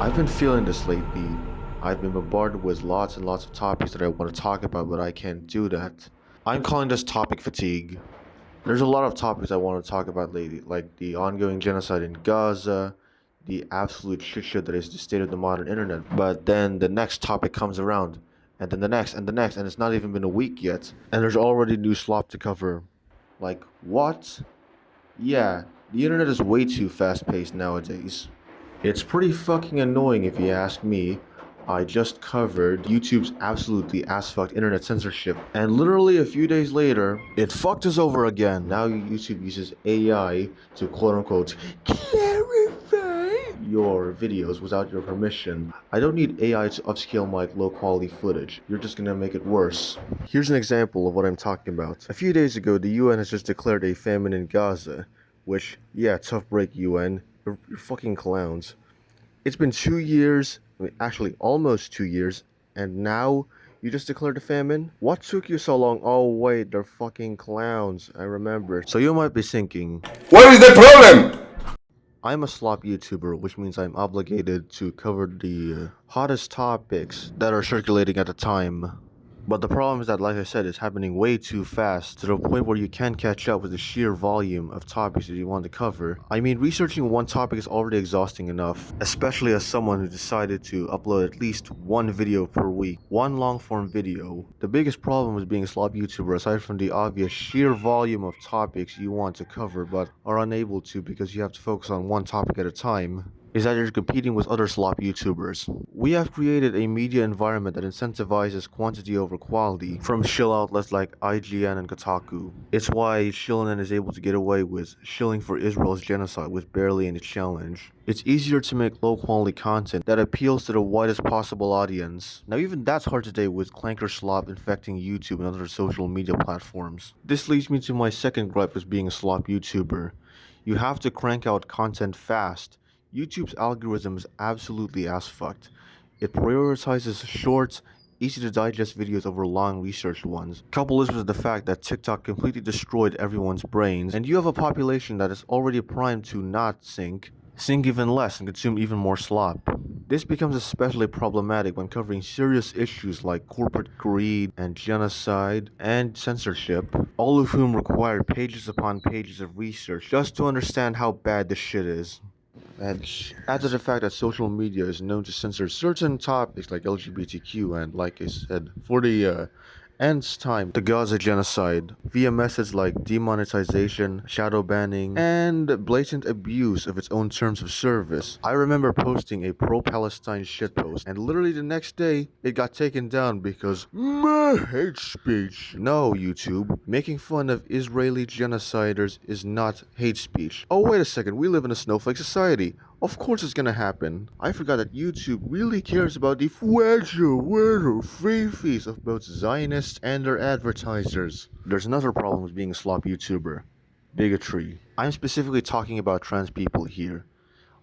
I've been feeling this lately. I've been bombarded with lots and lots of topics that I want to talk about, but I can't do that. I'm calling this topic fatigue. There's a lot of topics I want to talk about lately, like the ongoing genocide in Gaza, the absolute shit show that is the state of the modern internet. But then the next topic comes around, and then the next, and the next, and it's not even been a week yet, and there's already new slop to cover. Like, what? Yeah, the internet is way too fast paced nowadays. It's pretty fucking annoying if you ask me. I just covered YouTube's absolutely ass-fucked internet censorship, and literally a few days later, it fucked us over again. Now YouTube uses AI to quote-unquote clarify your videos without your permission. I don't need AI to upscale my low-quality footage. You're just gonna make it worse. Here's an example of what I'm talking about. A few days ago, the UN has just declared a famine in Gaza, which, yeah, tough break, UN. You're fucking clowns. It's been 2 years, actually almost 2 years, and now you just declared a famine? What took you so long? Oh wait, they're fucking clowns, I remember. So you might be thinking, what is the problem? I'm a slop YouTuber, which means I'm obligated to cover the hottest topics that are circulating at the time. But the problem is that, like I said, it's happening way too fast, to the point where you can't catch up with the sheer volume of topics that you want to cover. I mean, researching one topic is already exhausting enough, especially as someone who decided to upload at least one video per week. One long-form video. The biggest problem with being a slop YouTuber, aside from the obvious sheer volume of topics you want to cover but are unable to because you have to focus on one topic at a time, is that you're competing with other slop YouTubers. We have created a media environment that incentivizes quantity over quality from shill outlets like IGN and Kotaku. It's why Shillin is able to get away with shilling for Israel's genocide with barely any challenge. It's easier to make low quality content that appeals to the widest possible audience. Now even that's hard today with clanker slop infecting YouTube and other social media platforms. This leads me to my second gripe with being a slop YouTuber. You have to crank out content fast. YouTube's algorithm is absolutely ass-fucked. It prioritizes short, easy-to-digest videos over long researched ones. Couple this with the fact that TikTok completely destroyed everyone's brains, and you have a population that is already primed to not sink even less, and consume even more slop. This becomes especially problematic when covering serious issues like corporate greed and genocide and censorship, all of whom require pages upon pages of research just to understand how bad this shit is. And add to the fact that social media is known to censor certain topics like LGBTQ and, like I said, for the nth time, the Gaza genocide, via methods like demonetization, shadow banning, and blatant abuse of its own terms of service. I remember posting a pro-Palestine shitpost, and literally the next day, it got taken down because hate speech. No, YouTube, making fun of Israeli genociders is not hate speech. Oh, wait a second, we live in a snowflake society. Of course it's gonna happen. I forgot that YouTube really cares about the fragile little fifis of both Zionists and their advertisers. There's another problem with being a slop YouTuber. Bigotry. I'm specifically talking about trans people here.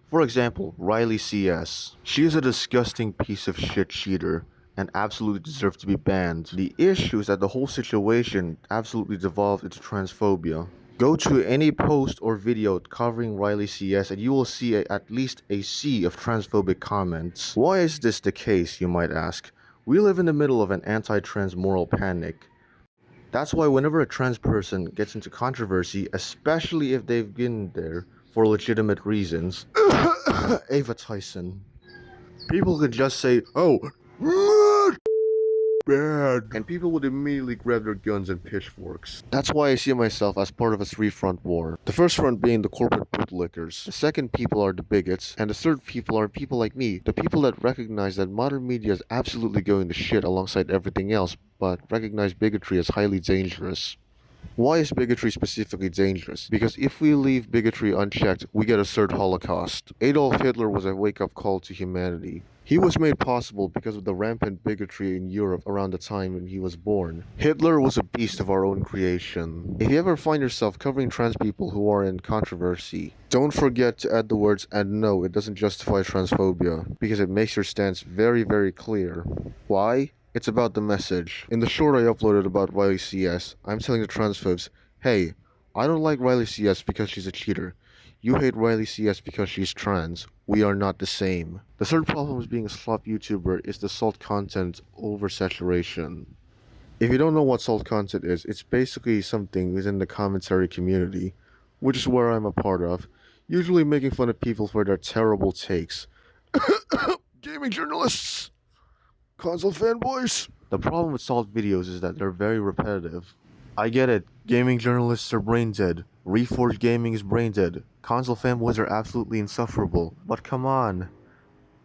For example, Riley CS. She is a disgusting piece of shit cheater and absolutely deserves to be banned. The issue is that the whole situation absolutely devolved into transphobia. Go to any post or video covering Riley CS and you will see at least a sea of transphobic comments. Why is this the case, you might ask? We live in the middle of an anti-trans moral panic. That's why whenever a trans person gets into controversy, especially if they've been there for legitimate reasons, Ava Tyson, people could just say, oh, bad, and people would immediately grab their guns and pitchforks. That's why I see myself as part of a three-front war. The first front being the corporate bootlickers. The second people are the bigots, and the third people are people like me, the people that recognize that modern media is absolutely going to shit alongside everything else, but recognize bigotry as highly dangerous. Why is bigotry specifically dangerous? Because if we leave bigotry unchecked, we get a third Holocaust. Adolf Hitler was a wake-up call to humanity. He was made possible because of the rampant bigotry in Europe around the time when he was born. Hitler was a beast of our own creation. If you ever find yourself covering trans people who are in controversy, don't forget to add the words, and no, it doesn't justify transphobia, because it makes your stance very, very clear. Why? It's about the message. In the short I uploaded about Riley CS, I'm telling the trans folks, hey, I don't like Riley CS because she's a cheater. You hate Riley CS because she's trans. We are not the same. The third problem with being a slop YouTuber is the salt content oversaturation. If you don't know what salt content is, it's basically something within the commentary community, which is where I'm a part of, usually making fun of people for their terrible takes. Gaming journalists! Console fanboys! The problem with salt videos is that they're very repetitive. I get it, gaming journalists are brain dead, Reforged Gaming is brain dead, console fanboys are absolutely insufferable, but come on.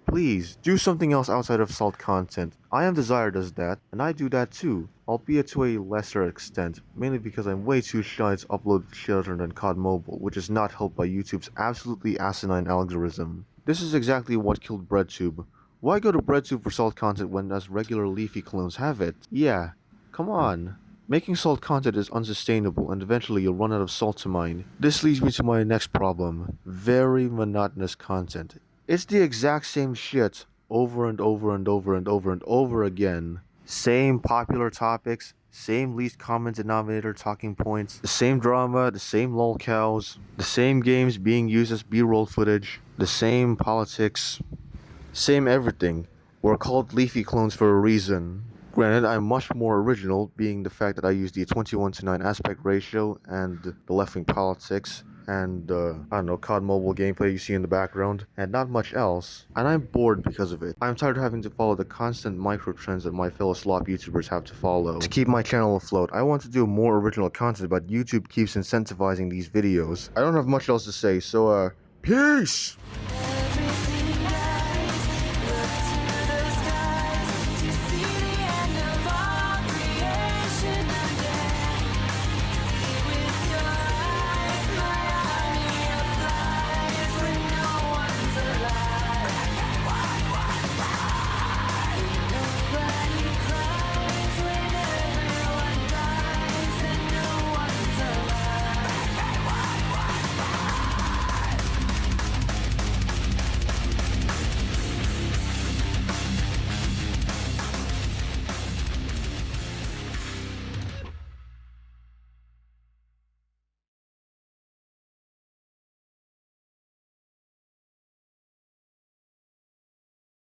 Please, do something else outside of salt content. I Am Desire does that, and I do that too, albeit to a lesser extent, mainly because I'm way too shy to upload shit other than COD Mobile, which is not helped by YouTube's absolutely asinine algorithm. This is exactly what killed BreadTube. Why go to BreadTube for salt content when us regular leafy clones have it? Yeah, come on. Making salt content is unsustainable and eventually you'll run out of salt to mine. This leads me to my next problem. Very monotonous content. It's the exact same shit over and over and over and over and over again. Same popular topics, same least common denominator talking points, the same drama, the same lolcows, the same games being used as B-roll footage, the same politics, same everything. We're called leafy clones for a reason. Granted, I'm much more original, being the fact that I use the 21:9 aspect ratio and the left-wing politics and, I don't know, COD mobile gameplay you see in the background, and not much else, and I'm bored because of it. I'm tired of having to follow the constant micro-trends that my fellow slop YouTubers have to follow. To keep my channel afloat, I want to do more original content, but YouTube keeps incentivizing these videos. I don't have much else to say, so, peace!